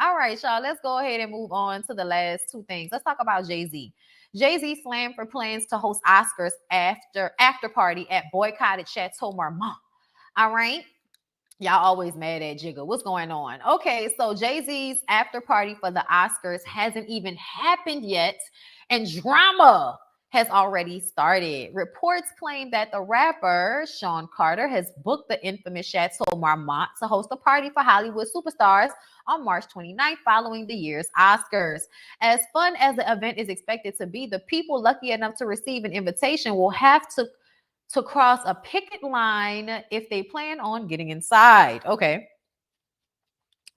All right, y'all. Let's go ahead and move on to the last two things. Let's talk about Jay-Z. Jay-Z slammed for plans to host Oscars after party at boycotted Chateau Marmont. All right. Y'all always mad at Jigga. What's going on? Okay, so Jay-Z's after party for the Oscars hasn't even happened yet, and drama has already started. Reports claim that the rapper Sean Carter has booked the infamous Chateau Marmont to host a party for Hollywood superstars on March 29th following the year's Oscars. As fun as the event is expected to be, the people lucky enough to receive an invitation will have to cross a picket line if they plan on getting inside. Okay.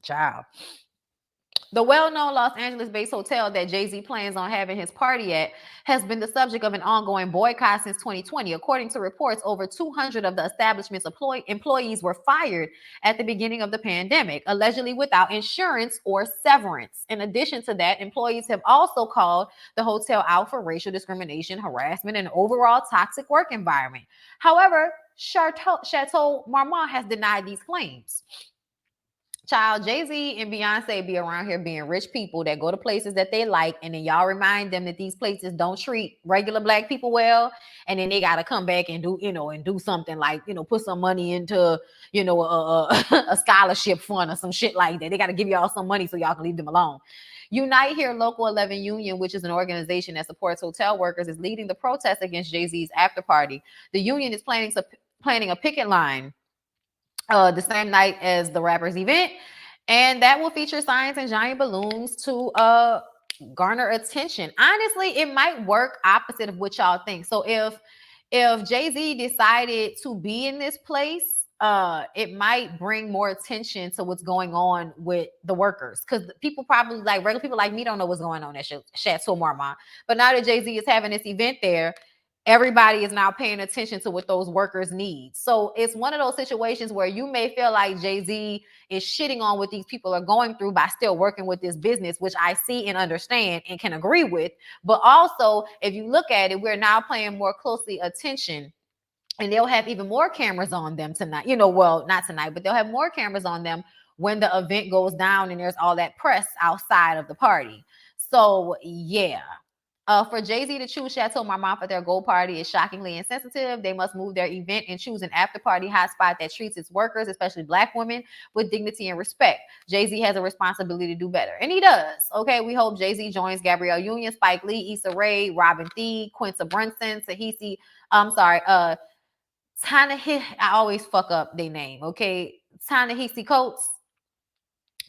Child. The well-known Los Angeles-based hotel that Jay-Z plans on having his party at has been the subject of an ongoing boycott since 2020. According to reports, over 200 of the establishment's employees were fired at the beginning of the pandemic, allegedly without insurance or severance. In addition to that, employees have also called the hotel out for racial discrimination, harassment, and overall toxic work environment. However, Chateau Marmont has denied these claims. Child, Jay-Z and Beyonce be around here being rich people that go to places that they like, and then y'all remind them that these places don't treat regular black people well, and then they gotta come back and do something like, put some money into, a scholarship fund or some shit like that. They gotta give y'all some money so y'all can leave them alone. Unite Here Local 11 Union, which is an organization that supports hotel workers, is leading the protest against Jay-Z's after party. The union is planning a picket line the same night as the rapper's event, and that will feature signs and giant balloons to garner attention. Honestly, it might work opposite of what y'all think. So if Jay-Z decided to be in this place, it might bring more attention to what's going on with the workers, because people probably, like regular people like me, don't know what's going on at Chateau Marmont. But now that Jay-Z is having this event there, everybody is now paying attention to what those workers need. So it's one of those situations where you may feel like Jay-Z is shitting on what these people are going through by still working with this business, which I see and understand and can agree with. But also, if you look at it, we're now paying more closely attention, and they'll have even more cameras on them tonight. Well, not tonight, but they'll have more cameras on them when the event goes down and there's all that press outside of the party. So yeah. For Jay-Z to choose Chateau Marmont for their gold party is shockingly insensitive. They must move their event and choose an after-party hotspot that treats its workers, especially Black women, with dignity and respect. Jay-Z has a responsibility to do better, and he does. Okay, we hope Jay-Z joins Gabrielle Union, Spike Lee, Issa Rae, Robin Thede, Quinta Brunson, I always fuck up their name. Okay, Ta-Nehisi Coates,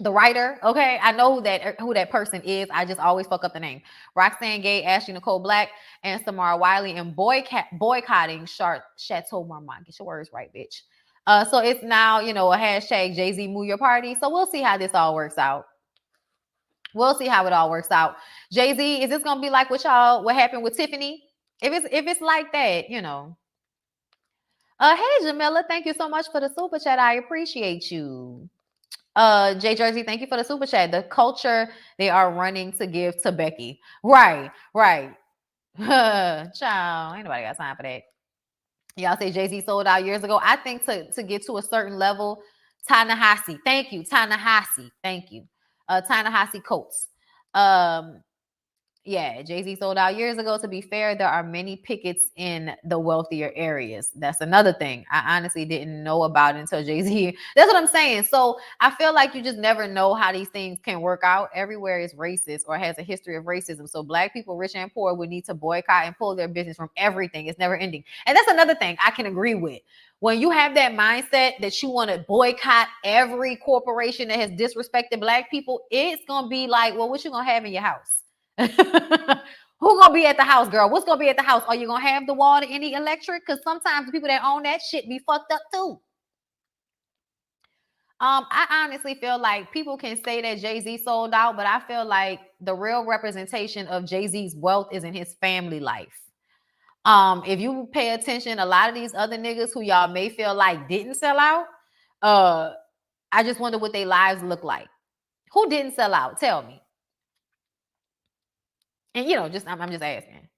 the writer. Okay, I know who that person is. I just always fuck up the name. Roxanne Gay, Ashley Nicole Black, and Samara Wiley, and boycotting Chateau Marmont. Get your words right, bitch. So it's now, a hashtag Jay-Z move your party. So we'll see how this all works out. We'll see how it all works out. Jay-Z, is this gonna be like what happened with Tiffany? If it's like that, Hey Jamila, thank you so much for the super chat. I appreciate you. Jay Jersey, thank you for the super chat. The culture they are running to give to Becky. Right. Child, ain't nobody got time for that. Y'all say Jay-Z sold out years ago. I think to get to a certain level, Ta-Nehisi. Thank you, Ta-Nehisi. Thank you. Ta-Nehisi Coates. Yeah, Jay-Z sold out years ago. To be fair, there are many pickets in the wealthier areas. That's another thing I honestly didn't know about until Jay-Z. That's what I'm saying. So I feel like you just never know how these things can work out. Everywhere is racist or has a history of racism. So Black people, rich and poor, would need to boycott and pull their business from everything. It's never ending. And that's another thing I can agree with. When you have that mindset that you want to boycott every corporation that has disrespected Black people, it's going to be like, well, what you going to have in your house? Who gonna be at the house, girl? What's gonna be at the house? Are you gonna have the water and the electric? Because sometimes the people that own that shit be fucked up too. I honestly feel like people can say that Jay-Z sold out, but I feel like the real representation of Jay-Z's wealth is in his family life. If you pay attention, a lot of these other niggas who y'all may feel like didn't sell out, I just wonder what their lives look like. Who didn't sell out? Tell me. And I'm just asking.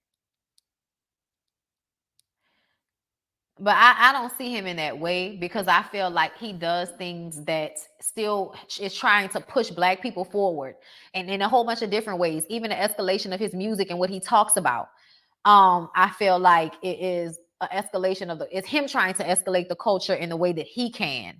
But I don't see him in that way because I feel like he does things that still is trying to push Black people forward, and in a whole bunch of different ways. Even the escalation of his music and what he talks about. I feel like it is an escalation of it's him trying to escalate the culture in the way that he can.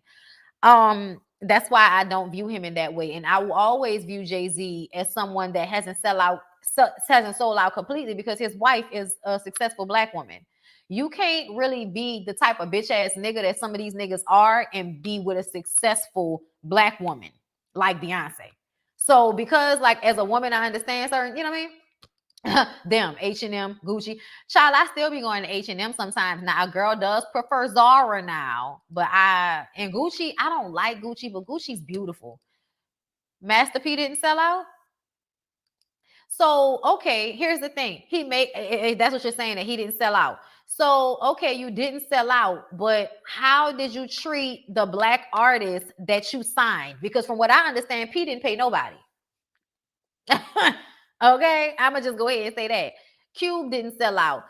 That's why I don't view him in that way, and I will always view Jay-Z as someone that hasn't sold out completely because his wife is a successful Black woman. You can't really be the type of bitch ass nigga that some of these niggas are and be with a successful Black woman like Beyonce. So because like as a woman, I understand certain, you know what I mean? Them H&M, Gucci. Child, I still be going to H&M sometimes. Now a girl does prefer Zara now, but and Gucci, I don't like Gucci, but Gucci's beautiful. Master P didn't sell out. So okay, here's the thing. He made that's what you're saying, that he didn't sell out. So okay, you didn't sell out, but how did you treat the Black artists that you signed? Because from what I understand, P didn't pay nobody. Okay, I'ma just go ahead and say that. Cube didn't sell out.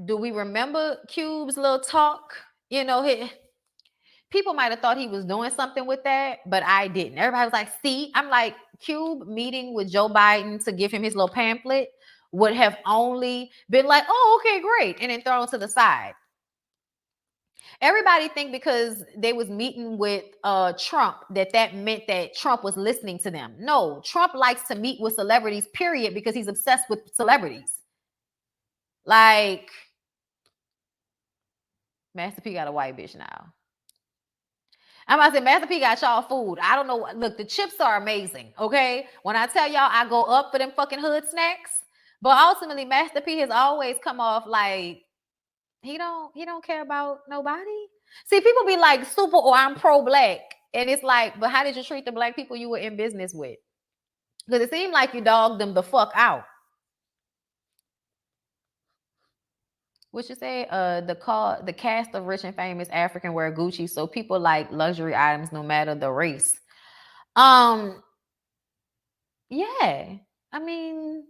Do we remember Cube's little talk? You know, people might have thought he was doing something with that, but I didn't. Everybody was like, see, I'm like, Cube meeting with Joe Biden to give him his little pamphlet would have only been like, oh, okay, great, and then thrown to the side. Everybody think because they was meeting with Trump that meant that Trump was listening to them. No, Trump likes to meet with celebrities, period, because he's obsessed with celebrities. Like, Master P got a white bitch now. I'm about to say, Master P got y'all food. I don't know. Look, the chips are amazing, okay? When I tell y'all I go up for them fucking hood snacks, but ultimately Master P has always come off like he don't care about nobody. See, people be like super or I'm pro-Black. And it's like, but how did you treat the Black people you were in business with? Because it seemed like you dogged them the fuck out. What you say? The cast of rich and famous African wear Gucci, so people like luxury items no matter the race. Yeah. I mean,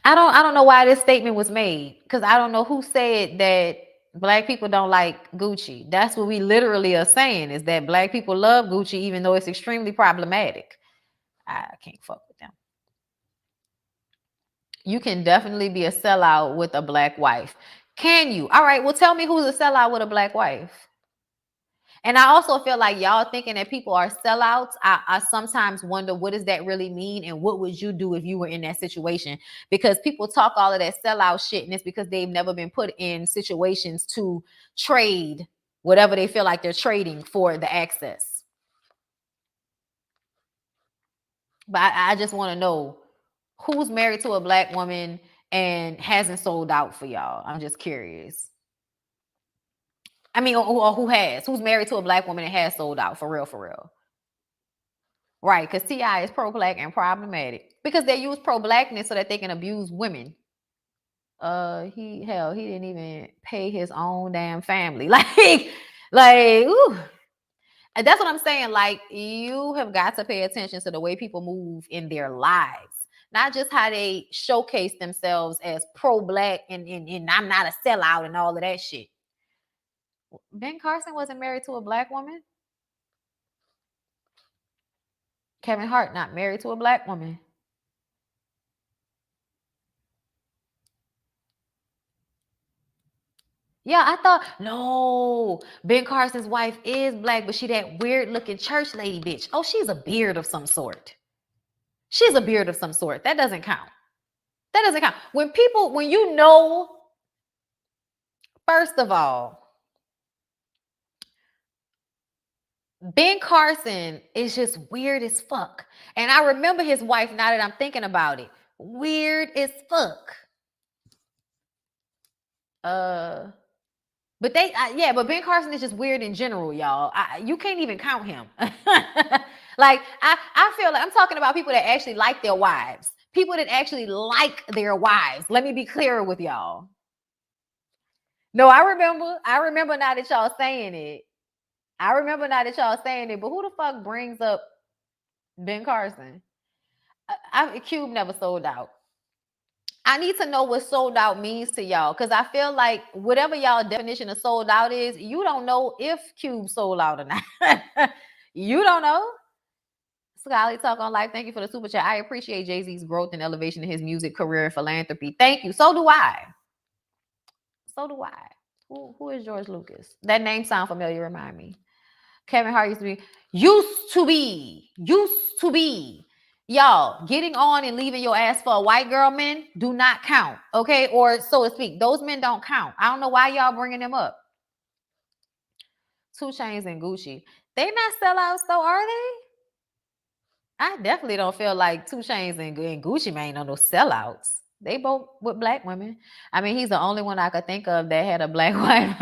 I don't know why this statement was made, because I don't know who said that Black people don't like Gucci. That's what we literally are saying, is that Black people love Gucci even though it's extremely problematic. I can't fuck with them. You can definitely be a sellout with a Black wife. Can you? All right, well, tell me who's a sellout with a Black wife. And I also feel like y'all thinking that people are sellouts. I sometimes wonder, what does that really mean? And what would you do if you were in that situation? Because people talk all of that sellout shit, and it's because they've never been put in situations to trade whatever they feel like they're trading for the access. But I just want to know who's married to a Black woman and hasn't sold out for y'all. I'm just curious. I mean, or who has? Who's married to a Black woman and has sold out for real, for real? Right, because T.I. is pro-Black and problematic. Because they use pro-Blackness so that they can abuse women. He didn't even pay his own damn family. Ooh. And that's what I'm saying. Like, you have got to pay attention to the way people move in their lives. Not just how they showcase themselves as pro-Black and I'm not a sellout and all of that shit. Ben Carson wasn't married to a Black woman. Kevin Hart not married to a Black woman. Yeah, I thought, no, Ben Carson's wife is Black, but she that weird looking church lady bitch. Oh, she's a beard of some sort. She's a beard of some sort. That doesn't count. That doesn't count. When you know, first of all, Ben Carson is just weird as fuck. And I remember his wife, now that I'm thinking about it. Weird as fuck. But but Ben Carson is just weird in general, y'all. You can't even count him. Like, I feel like I'm talking about people that actually like their wives. People that actually like their wives. Let me be clearer with y'all. No, I remember now that y'all saying it. I remember now that y'all saying it, but who the fuck brings up Ben Carson? Cube never sold out. I need to know what sold out means to y'all, because I feel like whatever y'all definition of sold out is, you don't know if Cube sold out or not. You don't know. Scully Talk on Life, thank you for the super chat. I appreciate Jay-Z's growth and elevation in his music career and philanthropy. Thank you. So do I. So do I. Who is George Lucas? That name sound familiar. Remind me. Kevin Hart used to be. Y'all, getting on and leaving your ass for a white girl men do not count, okay? Or so to speak, those men don't count. I don't know why y'all bringing them up. 2 Chainz and Gucci. They not sellouts though, are they? I definitely don't feel like 2 Chainz and Gucci Mane are no sellouts. They both with black women. I mean, he's the only one I could think of that had a black wife.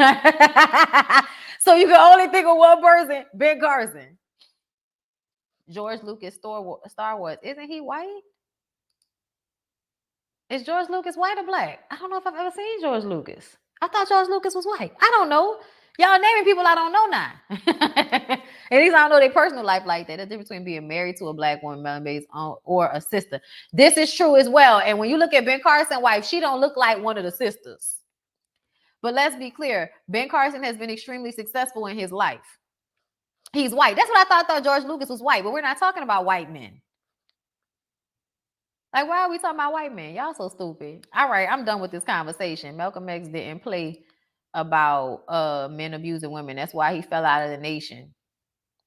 So you can only think of one person, Ben Carson. George Lucas, Star Wars. Isn't he white? Is George Lucas white or black? I don't know if I've ever seen George Lucas. I thought George Lucas was white. I don't know. Y'all naming people I don't know now. At least I don't know their personal life like that. The difference between being married to a black woman based on or a sister. This is true as well. And when you look at Ben Carson's wife, she don't look like one of the sisters. But let's be clear. Ben Carson has been extremely successful in his life. He's white. That's what I thought George Lucas was white. But we're not talking about white men. Like, why are we talking about white men? Y'all so stupid. All right, I'm done with this conversation. Malcolm X didn't play about men abusing women. That's why he fell out of the nation,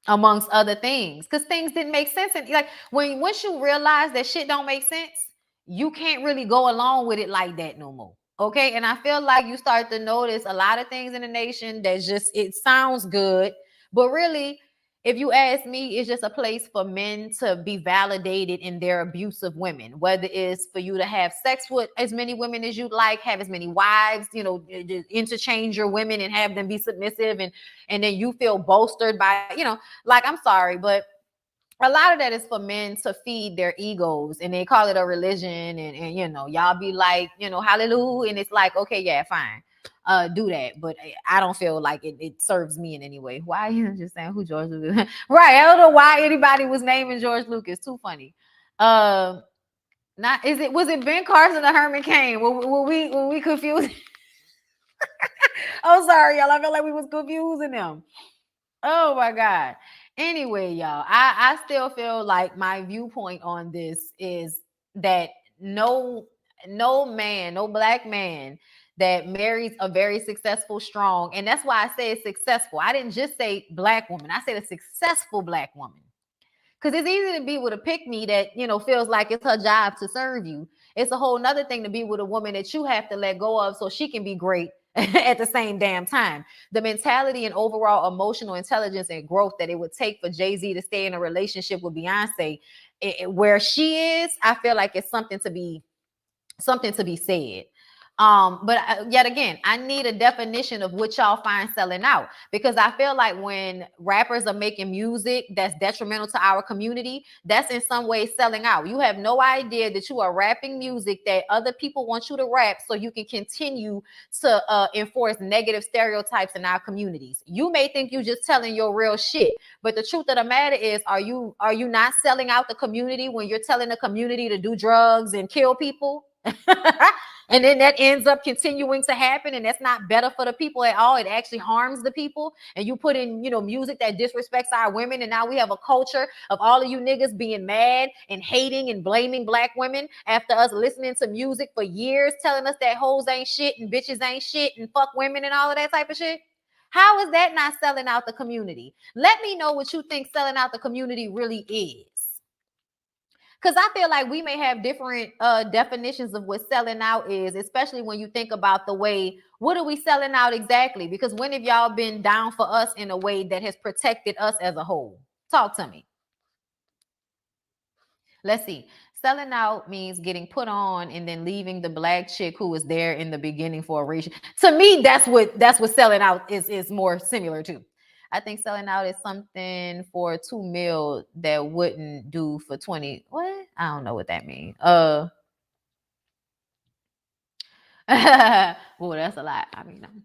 amongst other things, because things didn't make sense. And like once you realize that shit don't make sense, you can't really go along with it like that no more. Okay, and I feel like you start to notice a lot of things in the nation that just it sounds good, but really, if you ask me, it's just a place for men to be validated in their abuse of women, whether it's for you to have sex with as many women as you'd like, have as many wives, you know, interchange your women and have them be submissive, and then you feel bolstered by, you know, like, I'm sorry, but a lot of that is for men to feed their egos, and they call it a religion, and you know, y'all be like, you know, hallelujah, and it's like, okay, yeah, fine. Do that, but I don't feel like it serves me in any way. Why are you just saying who George Lucas? Right, I don't know why anybody was naming George Lucas. Too funny. Not was it Ben Carson or Herman Cain? Were we confused? I'm sorry, y'all. I felt like we was confusing them. Oh my God. Anyway, y'all, I still feel like my viewpoint on this is that no man, no black man that marries a very successful, strong, and that's why I say it's successful. I didn't just say black woman. I said a successful black woman. Because it's easy to be with a pick me that, you know, feels like it's her job to serve you. It's a whole nother thing to be with a woman that you have to let go of so she can be great at the same damn time. The mentality and overall emotional intelligence and growth that it would take for Jay-Z to stay in a relationship with Beyonce, where she is, I feel like it's something to be said. But yet again, I need a definition of what y'all find selling out, because I feel like when rappers are making music that's detrimental to our community, that's in some way selling out. You have no idea that you are rapping music that other people want you to rap so you can continue to enforce negative stereotypes in our communities. You may think you're just telling your real shit, but the truth of the matter is, are you not selling out the community when you're telling the community to do drugs and kill people? And then that ends up continuing to happen, and that's not better for the people at all. It actually harms the people. And you put in, you know, music that disrespects our women, and now we have a culture of all of you niggas being mad and hating and blaming black women after us listening to music for years telling us that hoes ain't shit and bitches ain't shit and fuck women and all of that type of shit. How is that not selling out the community? Let me know what you think selling out the community really is. Because I feel like we may have different definitions of what selling out is, especially when you think about the way, what are we selling out exactly? Because when have y'all been down for us in a way that has protected us as a whole? Talk to me. Let's see. Selling out means getting put on and then leaving the black chick who was there in the beginning for a reason. To me, that's what selling out is more similar to. I think selling out is something for $2 million that wouldn't do for 20. What? I don't know what that means. Well, that's a lot. I mean,